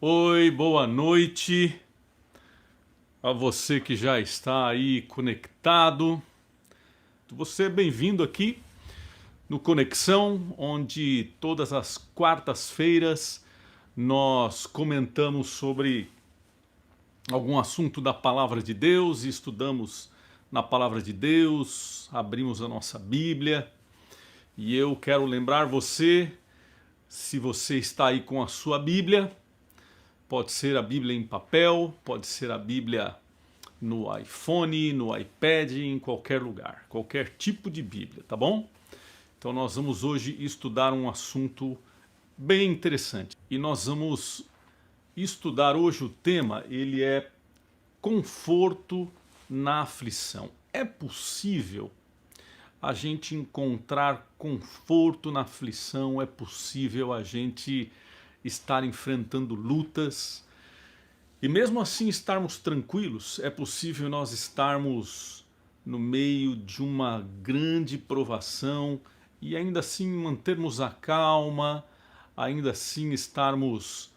Oi, boa noite a você que já está aí conectado. Você é bem-vindo aqui no Conexão, onde todas as quartas-feiras nós comentamos sobre algum assunto da Palavra de Deus, estudamos na Palavra de Deus, abrimos a nossa Bíblia. E eu quero lembrar você, se você está aí com a sua Bíblia, pode ser a Bíblia em papel, pode ser a Bíblia no iPhone, no iPad, em qualquer lugar, qualquer tipo de Bíblia, tá bom? Então nós vamos hoje estudar um assunto bem interessante. E nós vamos estudar hoje o tema, ele é conforto na aflição. É possível a gente encontrar conforto na aflição? É possível a gente estar enfrentando lutas e mesmo assim estarmos tranquilos? É possível nós estarmos no meio de uma grande provação e ainda assim mantermos a calma, ainda assim estarmos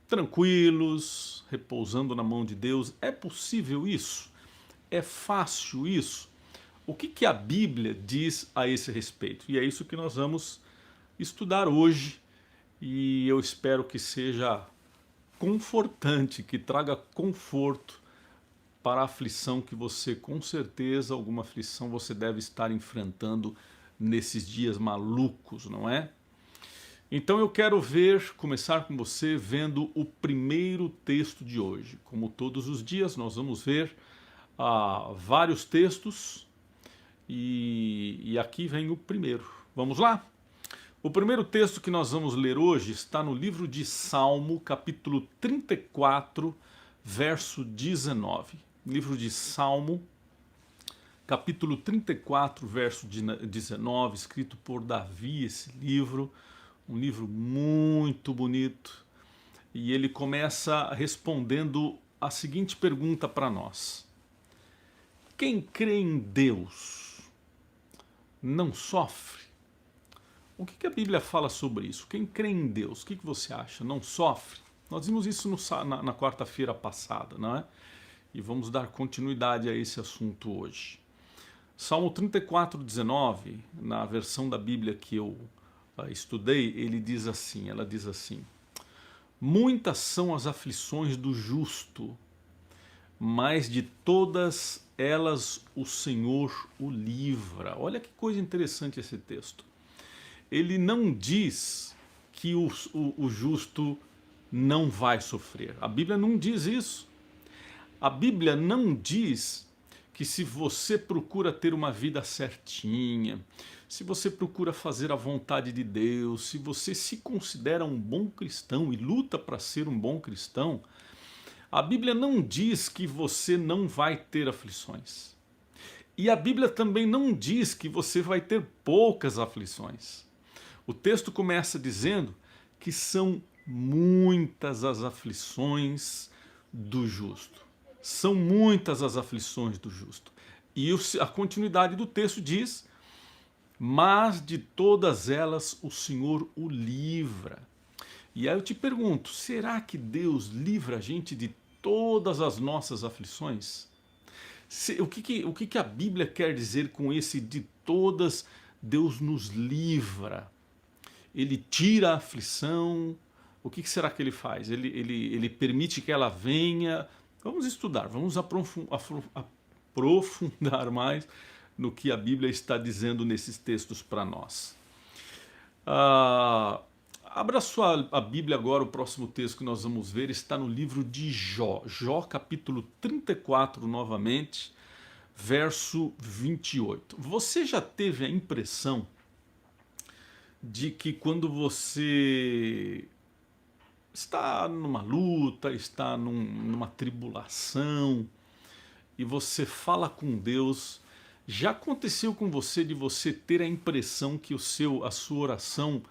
tranquilos, repousando na mão de Deus? É possível isso? É fácil isso? O que a Bíblia diz a esse respeito? E é isso que nós vamos estudar hoje, e eu espero que seja confortante, que traga conforto para a aflição que você, com certeza, alguma aflição você deve estar enfrentando nesses dias malucos, não é? Então eu quero começar com você vendo o primeiro texto de hoje. Como todos os dias, nós vamos ver vários textos e aqui vem o primeiro. Vamos lá? O primeiro texto que nós vamos ler hoje está no livro de Salmo, capítulo 34, verso 19. Livro de Salmo, capítulo 34, verso 19, escrito por Davi, esse livro, um livro muito bonito. E ele começa respondendo a seguinte pergunta para nós: quem crê em Deus não sofre? O que a Bíblia fala sobre isso? Quem crê em Deus, o que você acha? Não sofre? Nós vimos isso na quarta-feira passada, não é? E vamos dar continuidade a esse assunto hoje. Salmo 34, 19, na versão da Bíblia que eu estudei, ela diz assim: muitas são as aflições do justo, mas de todas elas o Senhor o livra. Olha que coisa interessante esse texto. Ele não diz que o justo não vai sofrer. A Bíblia não diz isso. A Bíblia não diz que se você procura ter uma vida certinha, se você procura fazer a vontade de Deus, se você se considera um bom cristão e luta para ser um bom cristão, a Bíblia não diz que você não vai ter aflições. E a Bíblia também não diz que você vai ter poucas aflições. O texto começa dizendo que são muitas as aflições do justo. São muitas as aflições do justo. E a continuidade do texto diz: mas de todas elas o Senhor o livra. E aí eu te pergunto, será que Deus livra a gente de todas as nossas aflições? O que a Bíblia quer dizer com esse de todas? Deus nos livra. Ele tira a aflição. O que será que ele faz? Ele permite que ela venha. Vamos estudar, vamos aprofundar mais no que a Bíblia está dizendo nesses textos para nós. Abra a Bíblia agora, o próximo texto que nós vamos ver está no livro de Jó. Jó, capítulo 34, novamente, verso 28. Você já teve a impressão de que quando você está numa luta, está numa tribulação, e você fala com Deus, já aconteceu com você de você ter a impressão que a sua oração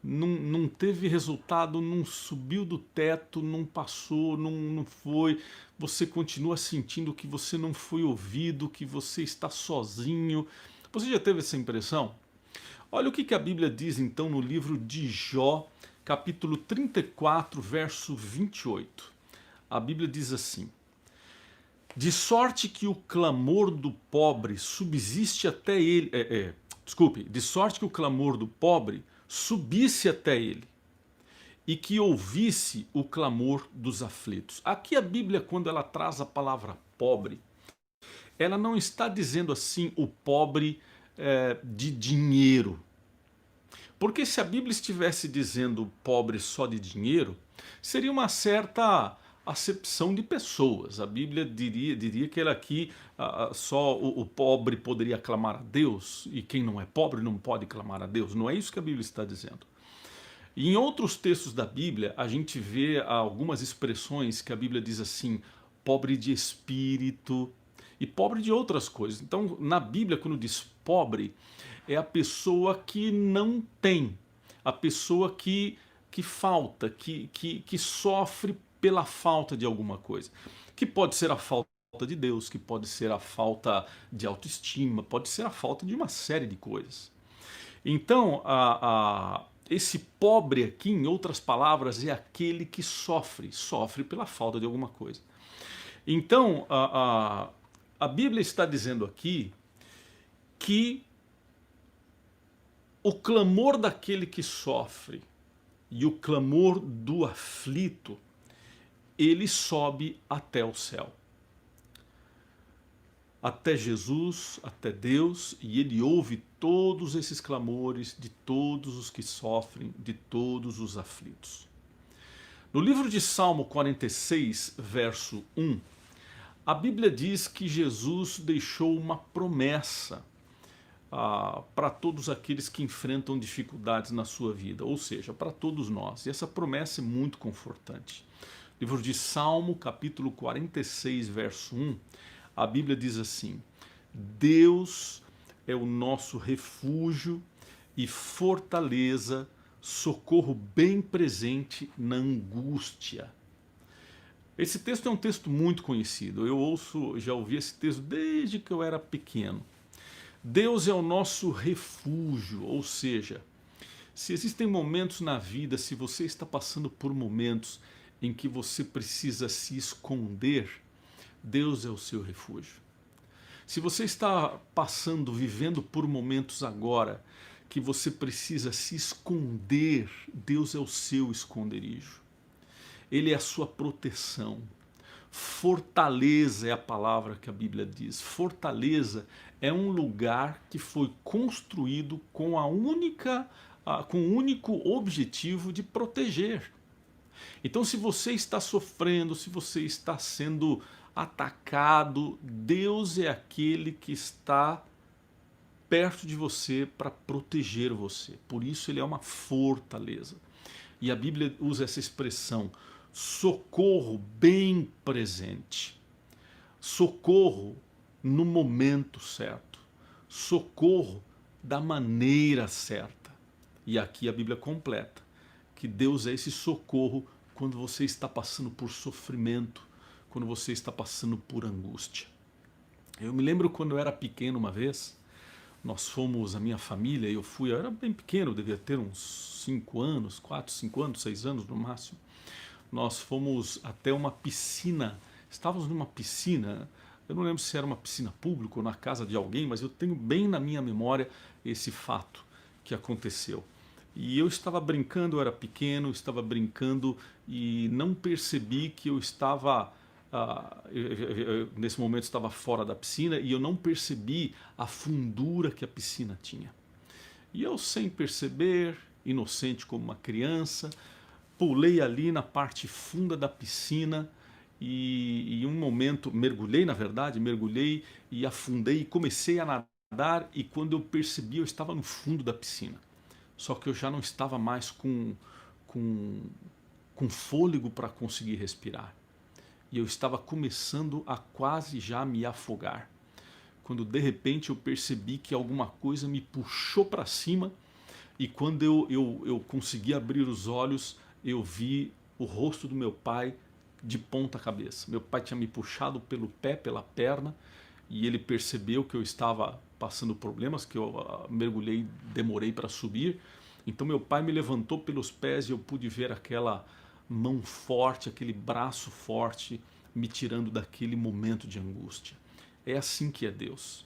não teve resultado, não subiu do teto, não passou, não foi, você continua sentindo que você não foi ouvido, que você está sozinho? Você já teve essa impressão? Olha o que a Bíblia diz então no livro de Jó, capítulo 34, verso 28. A Bíblia diz assim: de sorte que o clamor do pobre subsiste até ele. Desculpe, de sorte que o clamor do pobre subisse até ele, e que ouvisse o clamor dos aflitos. Aqui a Bíblia, quando ela traz a palavra pobre, ela não está dizendo assim o pobre de dinheiro. Porque se a Bíblia estivesse dizendo pobre só de dinheiro, seria uma certa acepção de pessoas. A Bíblia diria que ela aqui só o pobre poderia clamar a Deus, e quem não é pobre não pode clamar a Deus. Não é isso que a Bíblia está dizendo. E em outros textos da Bíblia, a gente vê algumas expressões que a Bíblia diz assim: pobre de espírito e pobre de outras coisas. Então, na Bíblia, quando diz pobre, é a pessoa que não tem, a pessoa que falta, que sofre pela falta de alguma coisa. Que pode ser a falta de Deus, que pode ser a falta de autoestima, pode ser a falta de uma série de coisas. Então, esse pobre aqui, em outras palavras, é aquele que sofre pela falta de alguma coisa. Então, a Bíblia está dizendo aqui que o clamor daquele que sofre e o clamor do aflito, ele sobe até o céu, até Jesus, até Deus, e ele ouve todos esses clamores de todos os que sofrem, de todos os aflitos. No livro de Salmo 46, verso 1, a Bíblia diz que Jesus deixou uma promessa para todos aqueles que enfrentam dificuldades na sua vida, ou seja, para todos nós. E essa promessa é muito confortante. Livro de Salmo, capítulo 46, verso 1, a Bíblia diz assim: Deus é o nosso refúgio e fortaleza, socorro bem presente na angústia. Esse texto é um texto muito conhecido. Eu já ouvi esse texto desde que eu era pequeno. Deus é o nosso refúgio, ou seja, se existem momentos na vida, se você está passando por momentos em que você precisa se esconder, Deus é o seu refúgio. Se você está passando, vivendo por momentos agora que você precisa se esconder, Deus é o seu esconderijo. Ele é a sua proteção. Fortaleza é a palavra que a Bíblia diz. Fortaleza é um lugar que foi construído com com o único objetivo de proteger. Então, se você está sofrendo, se você está sendo atacado, Deus é aquele que está perto de você para proteger você. Por isso ele é uma fortaleza. E a Bíblia usa essa expressão, socorro bem presente. Socorro no momento certo. Socorro da maneira certa. E aqui a Bíblia completa que Deus é esse socorro quando você está passando por sofrimento, quando você está passando por angústia. Eu me lembro quando eu era pequeno uma vez, nós fomos, a minha família, eu era bem pequeno, eu devia ter uns 5 anos, 4, 5 anos, 6 anos no máximo. Nós fomos até uma piscina, estávamos numa piscina, eu não lembro se era uma piscina pública ou na casa de alguém, mas eu tenho bem na minha memória esse fato que aconteceu. E eu estava brincando, eu era pequeno, estava brincando e não percebi que eu estava, nesse momento estava fora da piscina e eu não percebi a fundura que a piscina tinha. E eu, sem perceber, inocente como uma criança, pulei ali na parte funda da piscina e em um momento, mergulhei e afundei e comecei a nadar, e quando eu percebi eu estava no fundo da piscina. Só que eu já não estava mais com fôlego para conseguir respirar. E eu estava começando a quase já me afogar. Quando de repente eu percebi que alguma coisa me puxou para cima, e quando eu consegui abrir os olhos, eu vi o rosto do meu pai de ponta cabeça. Meu pai tinha me puxado pelo pé, pela perna, e ele percebeu que eu estava passando problemas, que eu mergulhei, demorei para subir, Então meu pai me levantou pelos pés e eu pude ver aquela mão forte, aquele braço forte me tirando daquele momento de angústia. É assim que é Deus.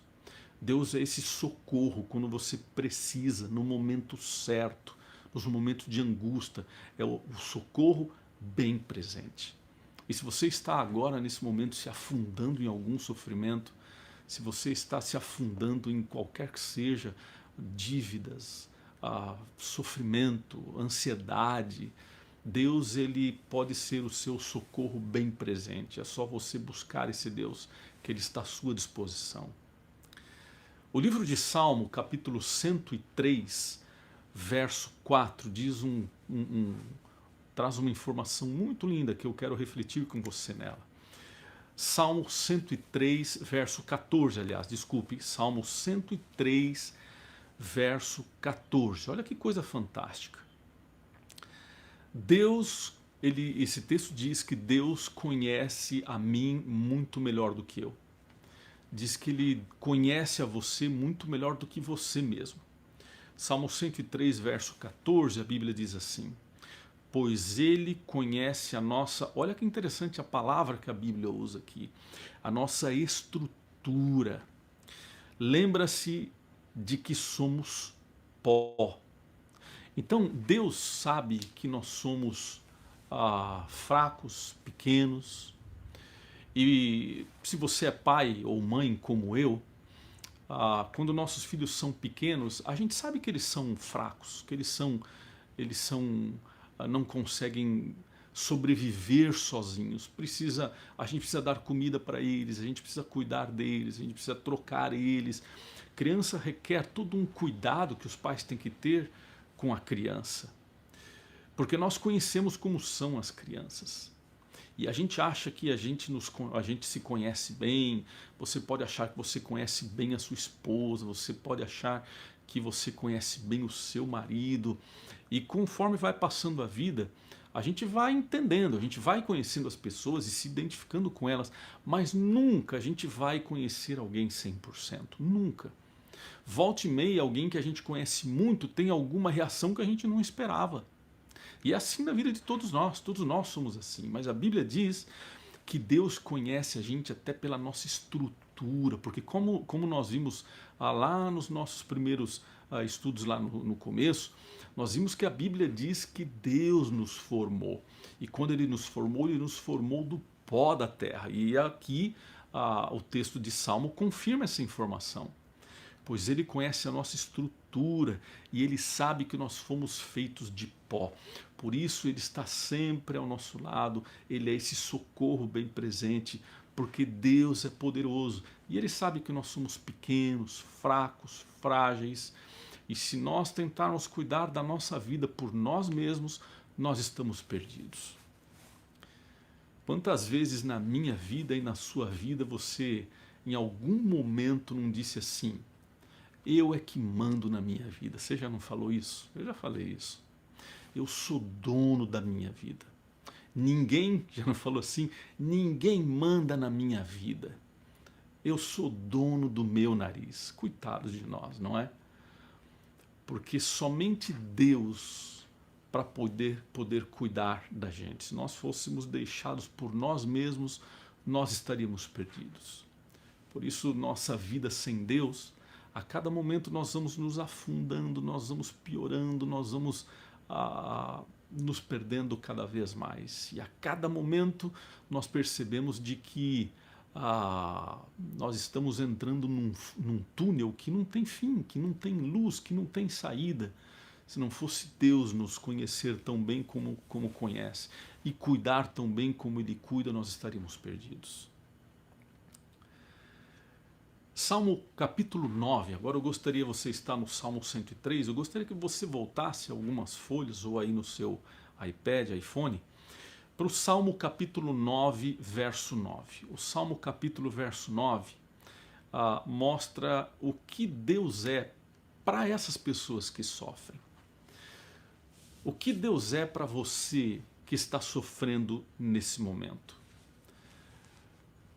Deus é esse socorro quando você precisa, no momento certo, nos momentos de angústia, é o socorro bem presente. E se você está agora, nesse momento, se afundando em algum sofrimento, se você está se afundando em qualquer que seja, dívidas, sofrimento, ansiedade, Deus, ele pode ser o seu socorro bem presente. É só você buscar esse Deus, que ele está à sua disposição. O livro de Salmo, capítulo 103, verso 4, diz traz uma informação muito linda que eu quero refletir com você nela. Salmo 103, verso 14, aliás, desculpe, Salmo 103, verso 14. Olha que coisa fantástica. Deus, esse texto diz que Deus conhece a mim muito melhor do que eu. Diz que ele conhece a você muito melhor do que você mesmo. Salmo 103, verso 14, a Bíblia diz assim: pois ele conhece a nossa, olha que interessante a palavra que a Bíblia usa aqui, a nossa estrutura. Lembra-se de que somos pó. Então Deus sabe que nós somos fracos, pequenos. E se você é pai ou mãe como eu, quando nossos filhos são pequenos, a gente sabe que eles são fracos, que eles não conseguem sobreviver sozinhos. A gente precisa dar comida para eles, a gente precisa cuidar deles, a gente precisa trocar eles. Criança requer todo um cuidado que os pais têm que ter com a criança, porque nós conhecemos como são as crianças. E a gente acha que a gente se conhece bem. Você pode achar que você conhece bem a sua esposa, você pode achar que você conhece bem o seu marido. E conforme vai passando a vida, a gente vai entendendo, a gente vai conhecendo as pessoas e se identificando com elas, mas nunca a gente vai conhecer alguém 100%, nunca. Volta e meia, alguém que a gente conhece muito tem alguma reação que a gente não esperava. E é assim na vida de todos nós somos assim. Mas a Bíblia diz que Deus conhece a gente até pela nossa estrutura, porque como nós vimos lá nos nossos primeiros estudos lá no começo, nós vimos que a Bíblia diz que Deus nos formou. E quando Ele nos formou do pó da terra. E aqui o texto de Salmo confirma essa informação. Pois Ele conhece a nossa estrutura e Ele sabe que nós fomos feitos de pó. Por isso Ele está sempre ao nosso lado, Ele é esse socorro bem presente, porque Deus é poderoso e Ele sabe que nós somos pequenos, fracos, frágeis, e se nós tentarmos cuidar da nossa vida por nós mesmos, nós estamos perdidos. Quantas vezes na minha vida e na sua vida você em algum momento não disse assim: eu é que mando na minha vida? Você já não falou isso? Eu já falei isso. Eu sou dono da minha vida. Ninguém, já não falou assim? Ninguém manda na minha vida. Eu sou dono do meu nariz. Coitados de nós, não é? Porque somente Deus para poder cuidar da gente. Se nós fôssemos deixados por nós mesmos, nós estaríamos perdidos. Por isso, nossa vida sem Deus, a cada momento nós vamos nos afundando, nós vamos piorando, nós vamos nos perdendo cada vez mais. E a cada momento nós percebemos de que nós estamos entrando num túnel que não tem fim, que não tem luz, que não tem saída. Se não fosse Deus nos conhecer tão bem como conhece e cuidar tão bem como Ele cuida, nós estaríamos perdidos. Salmo capítulo 9, agora eu gostaria, você está no Salmo 103, eu gostaria que você voltasse algumas folhas ou aí no seu iPad, iPhone, para o Salmo capítulo 9, verso 9. O Salmo capítulo verso 9 mostra o que Deus é para essas pessoas que sofrem. O que Deus é para você que está sofrendo nesse momento.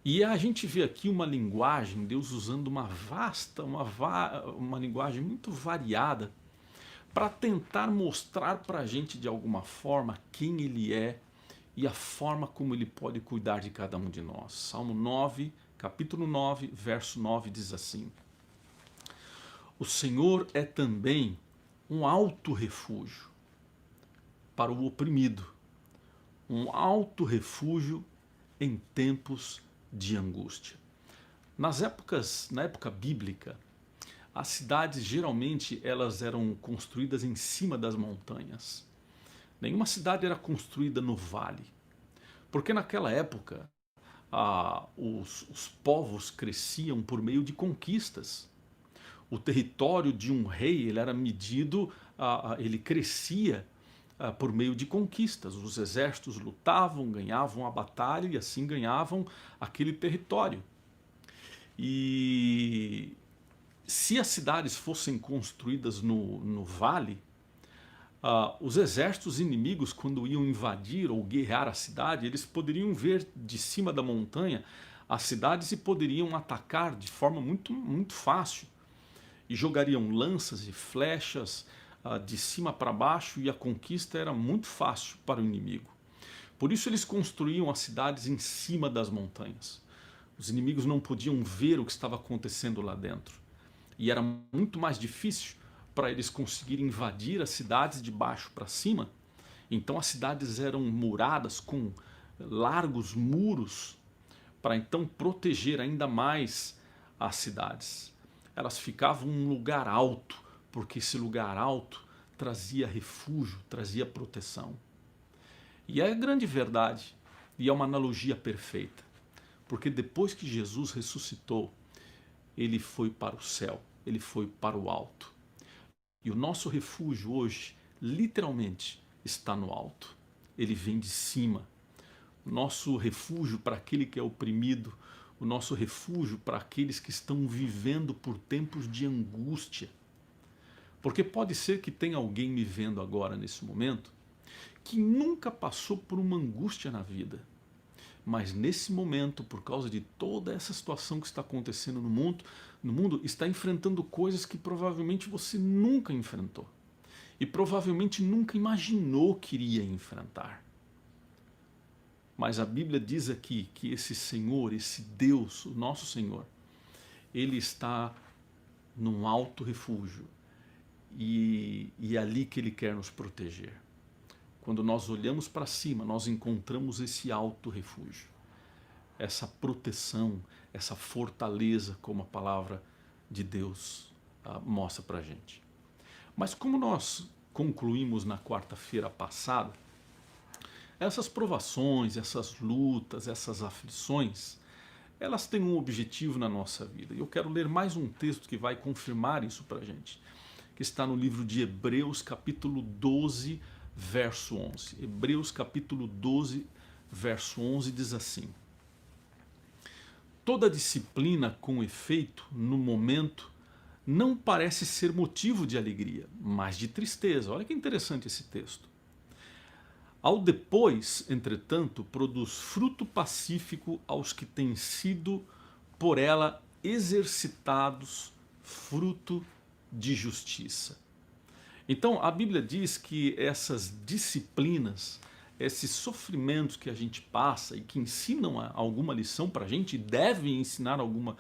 E a gente vê aqui uma linguagem, Deus usando uma linguagem muito variada para tentar mostrar para a gente de alguma forma quem Ele é e a forma como Ele pode cuidar de cada um de nós. Salmo 9, capítulo 9, verso 9 diz assim: o Senhor é também um alto refúgio para o oprimido, um alto refúgio em tempos de angústia. Na época bíblica, as cidades geralmente elas eram construídas em cima das montanhas. Nenhuma cidade era construída no vale, porque naquela época os povos cresciam por meio de conquistas. O território de um rei ele era medido, ele crescia por meio de conquistas. Os exércitos lutavam, ganhavam a batalha e assim ganhavam aquele território. E se as cidades fossem construídas no vale, os exércitos inimigos, quando iam invadir ou guerrear a cidade, eles poderiam ver de cima da montanha as cidades e poderiam atacar de forma muito fácil. E jogariam lanças e flechas de cima para baixo e a conquista era muito fácil para o inimigo. Por isso eles construíam as cidades em cima das montanhas. Os inimigos não podiam ver o que estava acontecendo lá dentro. E era muito mais difícil para eles conseguirem invadir as cidades de baixo para cima. Então as cidades eram muradas com largos muros para então proteger ainda mais as cidades. Elas ficavam em um lugar alto, porque esse lugar alto trazia refúgio, trazia proteção. E é a grande verdade, e é uma analogia perfeita, porque depois que Jesus ressuscitou, ele foi para o céu, ele foi para o alto. E o nosso refúgio hoje, literalmente, está no alto. Ele vem de cima. O nosso refúgio para aquele que é oprimido, o nosso refúgio para aqueles que estão vivendo por tempos de angústia. Porque pode ser que tenha alguém me vendo agora nesse momento que nunca passou por uma angústia na vida. Mas nesse momento, por causa de toda essa situação que está acontecendo no mundo está enfrentando coisas que provavelmente você nunca enfrentou. E provavelmente nunca imaginou que iria enfrentar. Mas a Bíblia diz aqui que esse Senhor, esse Deus, o nosso Senhor, Ele está num alto refúgio. E é ali que Ele quer nos proteger. Quando nós olhamos para cima, nós encontramos esse alto refúgio. Essa proteção, essa fortaleza, como a palavra de Deus mostra para a gente. Mas como nós concluímos na quarta-feira passada, essas provações, essas lutas, essas aflições, elas têm um objetivo na nossa vida. E eu quero ler mais um texto que vai confirmar isso para a gente, que está no livro de Hebreus, capítulo 12, verso 11. Hebreus, capítulo 12, verso 11 diz assim: toda disciplina com efeito, no momento, não parece ser motivo de alegria, mas de tristeza. Olha que interessante esse texto. Ao depois, entretanto, produz fruto pacífico aos que têm sido por ela exercitados, fruto de justiça. Então a Bíblia diz que essas disciplinas, esses sofrimentos que a gente passa e que ensinam alguma lição para a gente, devem ensinar alguma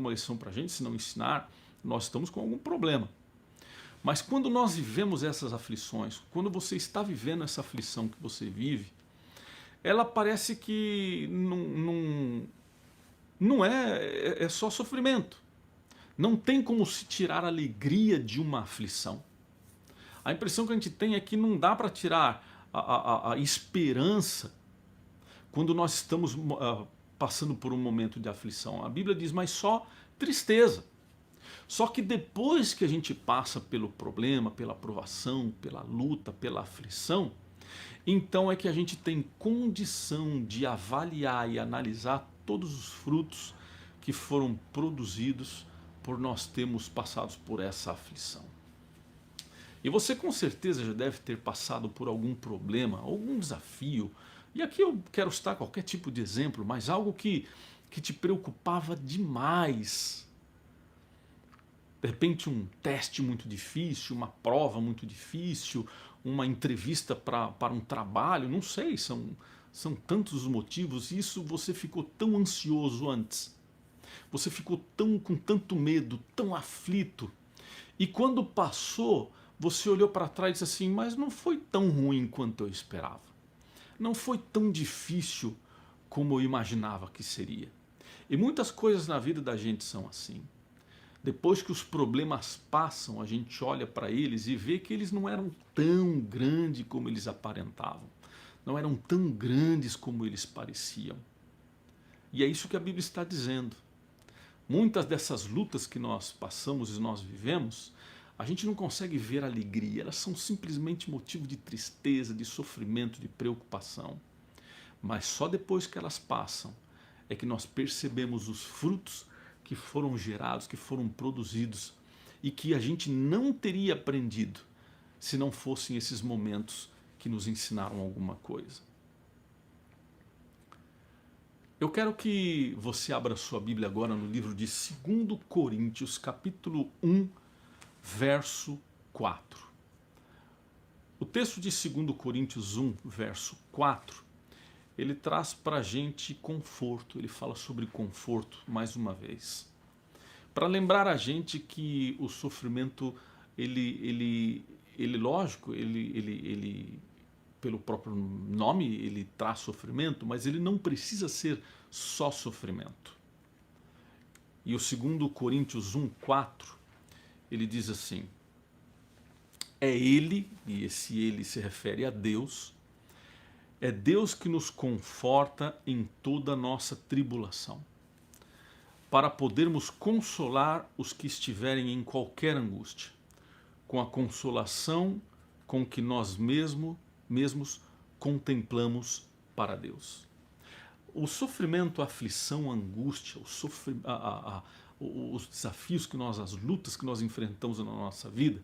lição para a gente. Se não ensinar, nós estamos com algum problema. Mas quando nós vivemos essas aflições, quando você está vivendo essa aflição que você vive, ela parece que não é só sofrimento. Não tem como se tirar a alegria de uma aflição. A impressão que a gente tem é que não dá para tirar a esperança quando nós estamos passando por um momento de aflição. A Bíblia diz, mas só tristeza. Só que depois que a gente passa pelo problema, pela provação, pela luta, pela aflição, então é que a gente tem condição de avaliar e analisar todos os frutos que foram produzidos por nós termos passado por essa aflição. E você com certeza já deve ter passado por algum problema, algum desafio. E aqui eu quero citar qualquer tipo de exemplo, mas algo que te preocupava demais. de repente um teste muito difícil, uma prova muito difícil, uma entrevista para um trabalho, não sei, são tantos os motivos. Isso você ficou tão ansioso antes, você ficou com tanto medo, tão aflito, e quando passou, você olhou para trás e disse assim, mas não foi tão ruim quanto eu esperava, não foi tão difícil como eu imaginava que seria. E muitas coisas na vida da gente são assim. Depois que os problemas passam, a gente olha para eles e vê que eles não eram tão grandes como eles aparentavam. Não eram tão grandes como eles pareciam. E é isso que a Bíblia está dizendo. Muitas dessas lutas que nós passamos e nós vivemos, a gente não consegue ver alegria. Elas são simplesmente motivo de tristeza, de sofrimento, de preocupação. Mas só depois que elas passam é que nós percebemos os frutos que foram gerados, que foram produzidos e que a gente não teria aprendido se não fossem esses momentos que nos ensinaram alguma coisa. Eu quero que você abra sua Bíblia agora no livro de 2 Coríntios, capítulo 1, verso 4. O texto de 2 Coríntios 1, verso 4, ele traz para a gente conforto, ele fala sobre conforto mais uma vez. Para lembrar a gente que o sofrimento, lógico, pelo próprio nome, ele traz sofrimento, mas ele não precisa ser só sofrimento. E o 2 Coríntios 1, 4, ele diz assim, é Ele, e esse Ele se refere a Deus, é Deus que nos conforta em toda a nossa tribulação, para podermos consolar os que estiverem em qualquer angústia, com a consolação com que nós mesmos contemplamos para Deus. O sofrimento, a aflição, a angústia, os desafios que nós, as lutas que nós enfrentamos na nossa vida,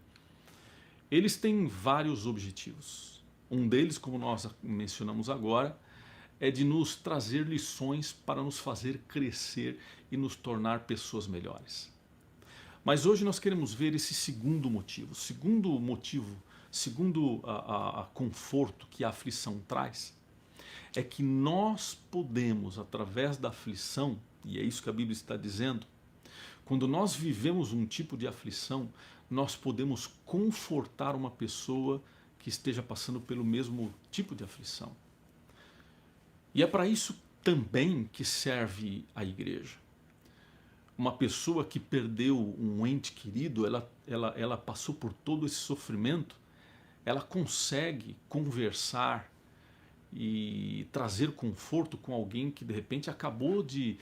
eles têm vários objetivos. Um deles, como nós mencionamos agora, é de nos trazer lições para nos fazer crescer e nos tornar pessoas melhores. Mas hoje nós queremos ver esse segundo motivo. Segundo a conforto que a aflição traz, é que nós podemos, através da aflição, e é isso que a Bíblia está dizendo, quando nós vivemos um tipo de aflição, nós podemos confortar uma pessoa que esteja passando pelo mesmo tipo de aflição. E é para isso também que serve a igreja. Uma pessoa que perdeu um ente querido, ela passou por todo esse sofrimento, ela consegue conversar e trazer conforto com alguém que de repente acabou de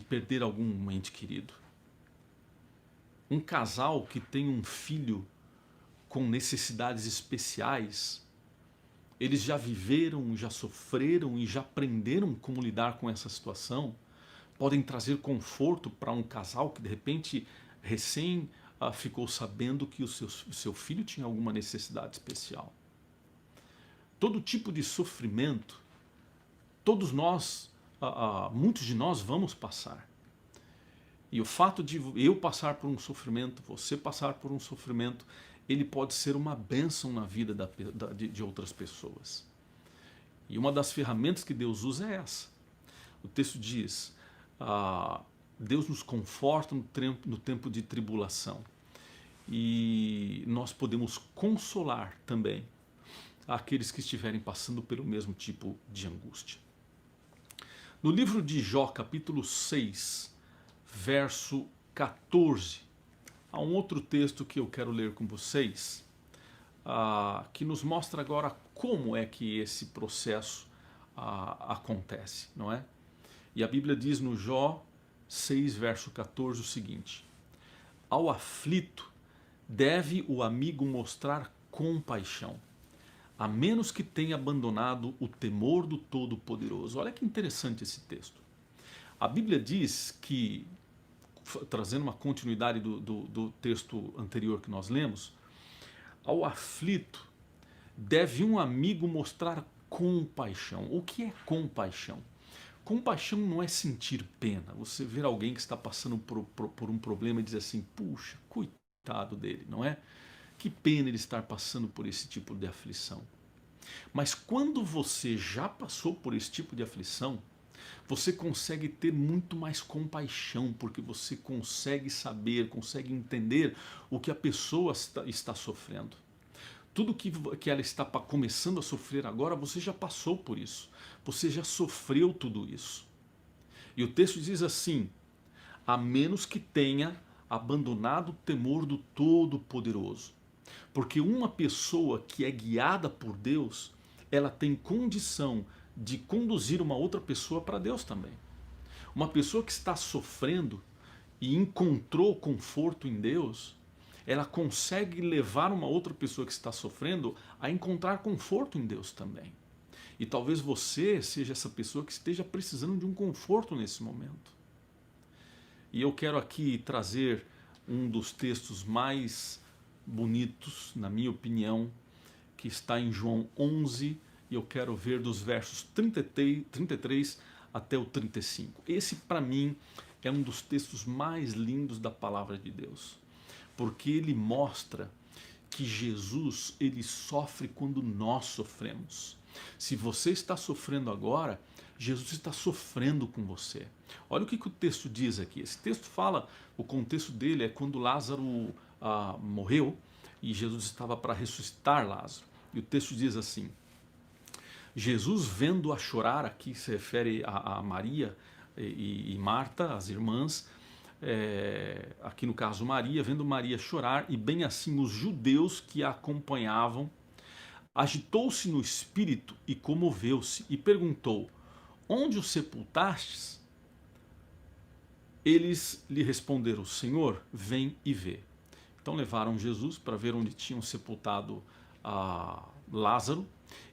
perder algum ente querido. Um casal que tem um filho com necessidades especiais, eles já viveram, já sofreram e já aprenderam como lidar com essa situação, podem trazer conforto para um casal que de repente recém ficou sabendo que o seu filho tinha alguma necessidade especial. Todo tipo de sofrimento, todos nós, muitos de nós vamos passar. E o fato de eu passar por um sofrimento, você passar por um sofrimento, ele pode ser uma bênção na vida de outras pessoas. E uma das ferramentas que Deus usa é essa. O texto diz, Deus nos conforta no tempo de tribulação. E nós podemos consolar também aqueles que estiverem passando pelo mesmo tipo de angústia. No livro de Jó, capítulo 6, verso 14, há um outro texto que eu quero ler com vocês, que nos mostra agora como é que esse processo acontece, não é? E a Bíblia diz no Jó 6, verso 14 o seguinte, ao aflito deve o amigo mostrar compaixão, a menos que tenha abandonado o temor do Todo-Poderoso. Olha que interessante esse texto. A Bíblia diz que, trazendo uma continuidade do texto anterior que nós lemos, ao aflito deve um amigo mostrar compaixão. O que é compaixão? compaixão não é sentir pena. Você ver alguém que está passando por um problema e dizer assim, puxa, coitado dele, não é? Que pena ele estar passando por esse tipo de aflição. Mas quando você já passou por esse tipo de aflição, você consegue ter muito mais compaixão, porque você consegue saber, consegue entender o que a pessoa está sofrendo. Tudo que ela está começando a sofrer agora, você já passou por isso. Você já sofreu tudo isso. E o texto diz assim, a menos que tenha abandonado o temor do Todo-Poderoso. Porque uma pessoa que é guiada por Deus, ela tem condição de conduzir uma outra pessoa para Deus também. Uma pessoa que está sofrendo e encontrou conforto em Deus, ela consegue levar uma outra pessoa que está sofrendo a encontrar conforto em Deus também. E talvez você seja essa pessoa que esteja precisando de um conforto nesse momento. E eu quero aqui trazer um dos textos mais bonitos, na minha opinião, que está em João 11, e eu quero ver dos versos 33 até o 35. Esse, para mim, é um dos textos mais lindos da palavra de Deus, porque ele mostra que Jesus, ele sofre quando nós sofremos. Se você está sofrendo agora, Jesus está sofrendo com você. Olha o que o texto diz aqui. Esse texto fala, o contexto dele é quando Lázaro morreu e Jesus estava para ressuscitar Lázaro. E o texto diz assim, Jesus vendo-a chorar, aqui se refere a Maria e Marta, as irmãs, aqui no caso Maria, vendo Maria chorar, e bem assim os judeus que a acompanhavam, agitou-se no espírito e comoveu-se, e perguntou, onde o sepultastes? Eles lhe responderam, Senhor, vem e vê. Então levaram Jesus para ver onde tinham sepultado Lázaro,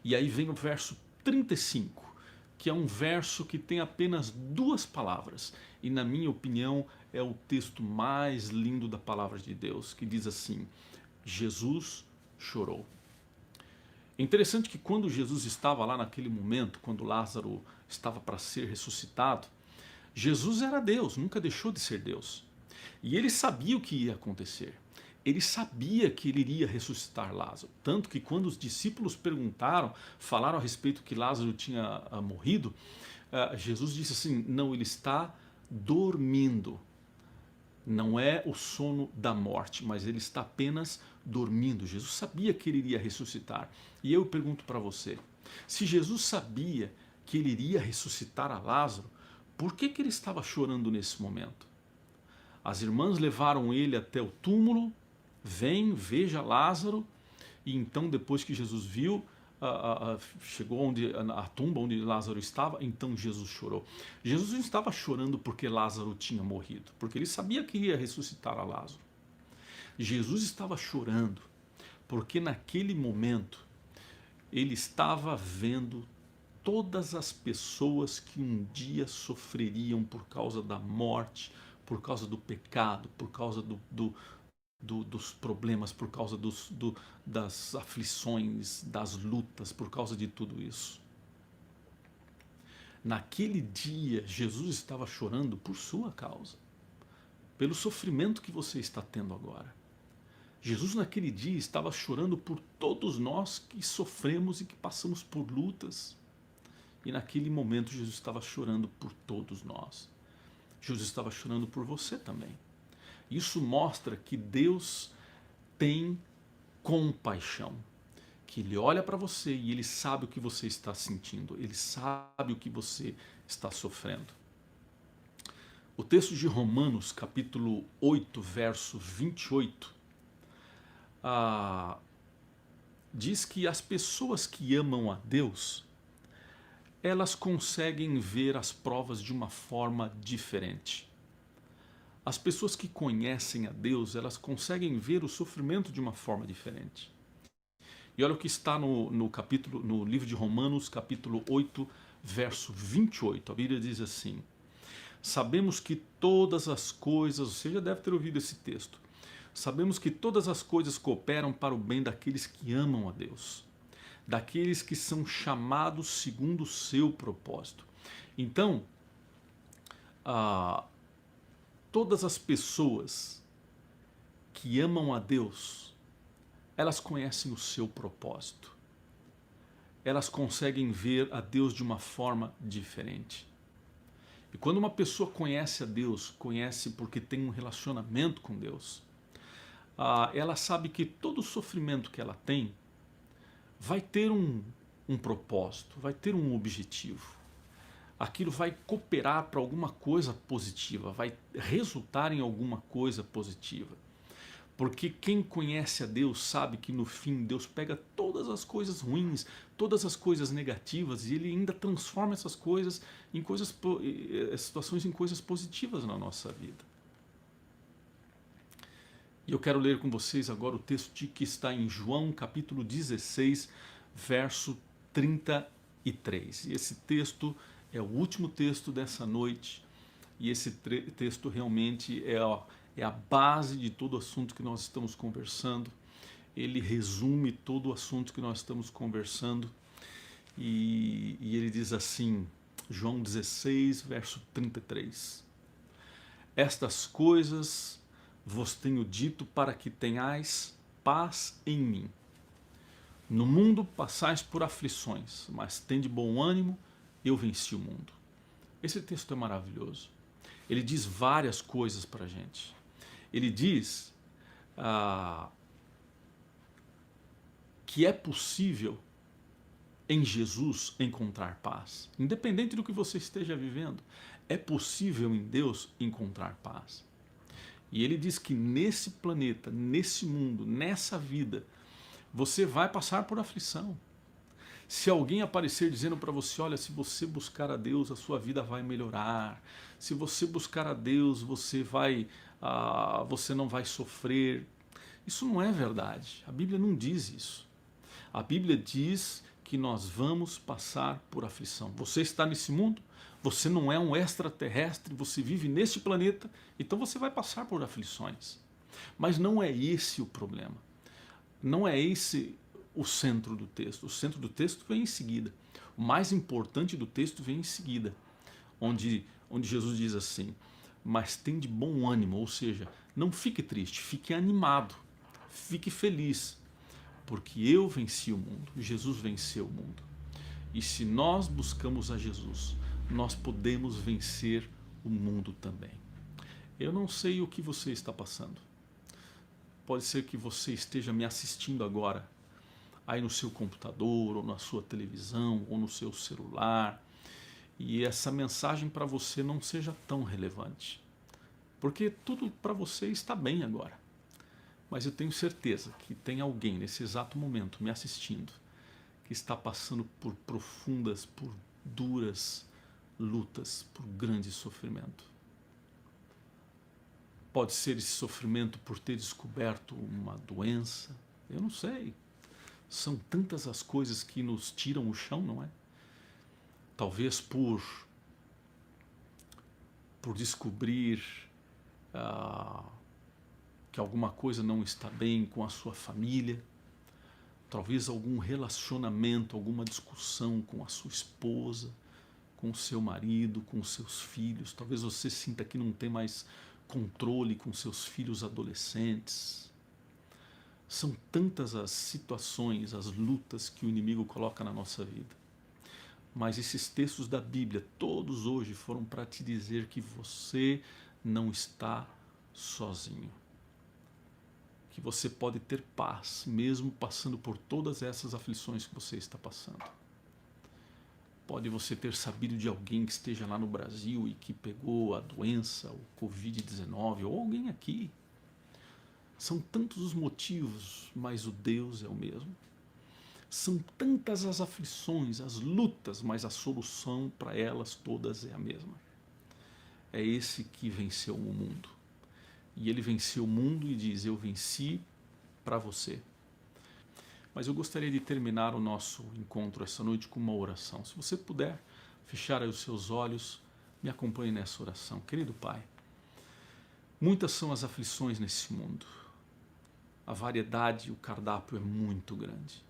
e aí vem o verso 35, que é um verso que tem apenas duas palavras, e na minha opinião é o texto mais lindo da palavra de Deus, que diz assim, Jesus chorou. É interessante que quando Jesus estava lá naquele momento, quando Lázaro estava para ser ressuscitado, Jesus era Deus, nunca deixou de ser Deus. E ele sabia o que ia acontecer. Ele sabia que ele iria ressuscitar Lázaro. Tanto que quando os discípulos perguntaram, falaram a respeito que Lázaro tinha morrido, Jesus disse assim, não, ele está dormindo. Não é o sono da morte, mas ele está apenas dormindo. Jesus sabia que ele iria ressuscitar. E eu pergunto para você, se Jesus sabia que ele iria ressuscitar a Lázaro, por que ele estava chorando nesse momento? As irmãs levaram ele até o túmulo, vem, veja Lázaro, e então depois que Jesus viu, chegou a tumba onde Lázaro estava, então Jesus chorou. Jesus não estava chorando porque Lázaro tinha morrido, porque ele sabia que ia ressuscitar a Lázaro. Jesus estava chorando porque naquele momento ele estava vendo todas as pessoas que um dia sofreriam por causa da morte, por causa do pecado, por causa dos problemas, por causa das aflições, das lutas, por causa de tudo isso. Naquele dia, Jesus estava chorando por sua causa, pelo sofrimento que você está tendo agora. Jesus naquele dia estava chorando por todos nós que sofremos e que passamos por lutas. E naquele momento Jesus estava chorando por todos nós. Jesus estava chorando por você também. Isso mostra que Deus tem compaixão, que Ele olha para você e Ele sabe o que você está sentindo, Ele sabe o que você está sofrendo. O texto de Romanos, capítulo 8, verso 28, diz que as pessoas que amam a Deus, elas conseguem ver as provas de uma forma diferente. As pessoas que conhecem a Deus, elas conseguem ver o sofrimento de uma forma diferente. E olha o que está no livro de Romanos, capítulo 8, verso 28. A Bíblia diz assim, sabemos que todas as coisas, você já deve ter ouvido esse texto, sabemos que todas as coisas cooperam para o bem daqueles que amam a Deus, daqueles que são chamados segundo o seu propósito. Então, ah, todas as pessoas que amam a Deus, elas conhecem o seu propósito. Elas conseguem ver a Deus de uma forma diferente. E quando uma pessoa conhece a Deus, conhece porque tem um relacionamento com Deus, ela sabe que todo o sofrimento que ela tem vai ter um propósito, vai ter um objetivo. Aquilo vai cooperar para alguma coisa positiva, vai resultar em alguma coisa positiva. Porque quem conhece a Deus sabe que no fim Deus pega todas as coisas ruins, todas as coisas negativas, e Ele ainda transforma essas coisas em situações em coisas positivas na nossa vida. E eu quero ler com vocês agora o texto que está em João capítulo 16, verso 33. E esse texto é o último texto dessa noite, e esse texto realmente é a base de todo o assunto que nós estamos conversando. Ele resume todo o assunto que nós estamos conversando, e ele diz assim, João 16, verso 33. Estas coisas vos tenho dito para que tenhais paz em mim. No mundo passais por aflições, mas tende bom ânimo, eu venci o mundo. Esse texto é maravilhoso. Ele diz várias coisas para a gente. Ele diz que é possível em Jesus encontrar paz. Independente do que você esteja vivendo, é possível em Deus encontrar paz. E ele diz que nesse planeta, nesse mundo, nessa vida, você vai passar por aflição. Se alguém aparecer dizendo para você, olha, se você buscar a Deus, a sua vida vai melhorar. Se você buscar a Deus, você não vai sofrer. Isso não é verdade. A Bíblia não diz isso. A Bíblia diz que nós vamos passar por aflição. Você está nesse mundo, você não é um extraterrestre, você vive neste planeta, então você vai passar por aflições. Mas não é esse o problema. Não é esse o centro do texto. O centro do texto vem em seguida. O mais importante do texto vem em seguida, onde Jesus diz assim, mas tem de bom ânimo, ou seja, não fique triste, fique animado, fique feliz, porque eu venci o mundo, Jesus venceu o mundo. E se nós buscamos a Jesus, nós podemos vencer o mundo também. Eu não sei o que você está passando. Pode ser que você esteja me assistindo agora, aí no seu computador, ou na sua televisão, ou no seu celular, e essa mensagem para você não seja tão relevante. Porque tudo para você está bem agora. Mas eu tenho certeza que tem alguém nesse exato momento me assistindo que está passando por profundas, por duras lutas, por grande sofrimento. Pode ser esse sofrimento por ter descoberto uma doença, eu não sei. São tantas as coisas que nos tiram o chão, não é? Talvez por descobrir que alguma coisa não está bem com a sua família, talvez algum relacionamento, alguma discussão com a sua esposa, com o seu marido, com os seus filhos. Talvez você sinta que não tem mais controle com seus filhos adolescentes. São tantas as situações, as lutas que o inimigo coloca na nossa vida. Mas esses textos da Bíblia, todos hoje, foram para te dizer que você não está sozinho. Que você pode ter paz, mesmo passando por todas essas aflições que você está passando. Pode você ter sabido de alguém que esteja lá no Brasil e que pegou a doença, o Covid-19, ou alguém aqui. São tantos os motivos, mas o Deus é o mesmo. São tantas as aflições, as lutas, mas a solução para elas todas é a mesma. É esse que venceu o mundo. E ele venceu o mundo e diz, eu venci para você. Mas eu gostaria de terminar o nosso encontro essa noite com uma oração. Se você puder fechar aí os seus olhos, me acompanhe nessa oração. Querido Pai, muitas são as aflições nesse mundo. A variedade, o cardápio é muito grande.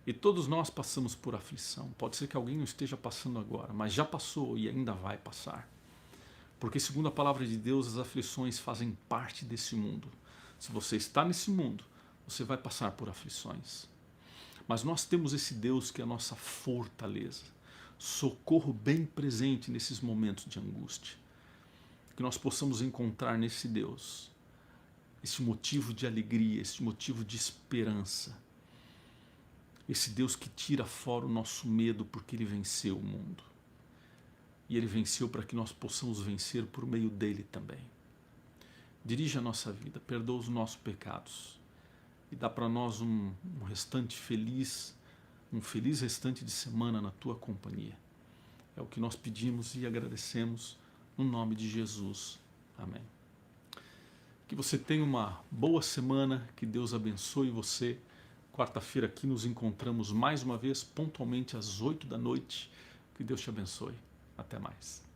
E todos nós passamos por aflição. Pode ser que alguém não esteja passando agora, mas já passou e ainda vai passar. Porque, segundo a palavra de Deus, as aflições fazem parte desse mundo. Se você está nesse mundo, você vai passar por aflições. Mas nós temos esse Deus que é a nossa fortaleza, socorro bem presente nesses momentos de angústia. Que nós possamos encontrar nesse Deus esse motivo de alegria, esse motivo de esperança. Esse Deus que tira fora o nosso medo porque Ele venceu o mundo. E Ele venceu para que nós possamos vencer por meio dEle também. Dirige a nossa vida, perdoa os nossos pecados e dá para nós um restante feliz, um feliz restante de semana na Tua companhia. É o que nós pedimos e agradecemos no nome de Jesus. Amém. Que você tenha uma boa semana, que Deus abençoe você. Quarta-feira aqui nos encontramos mais uma vez, pontualmente às 8 da noite. Que Deus te abençoe. Até mais.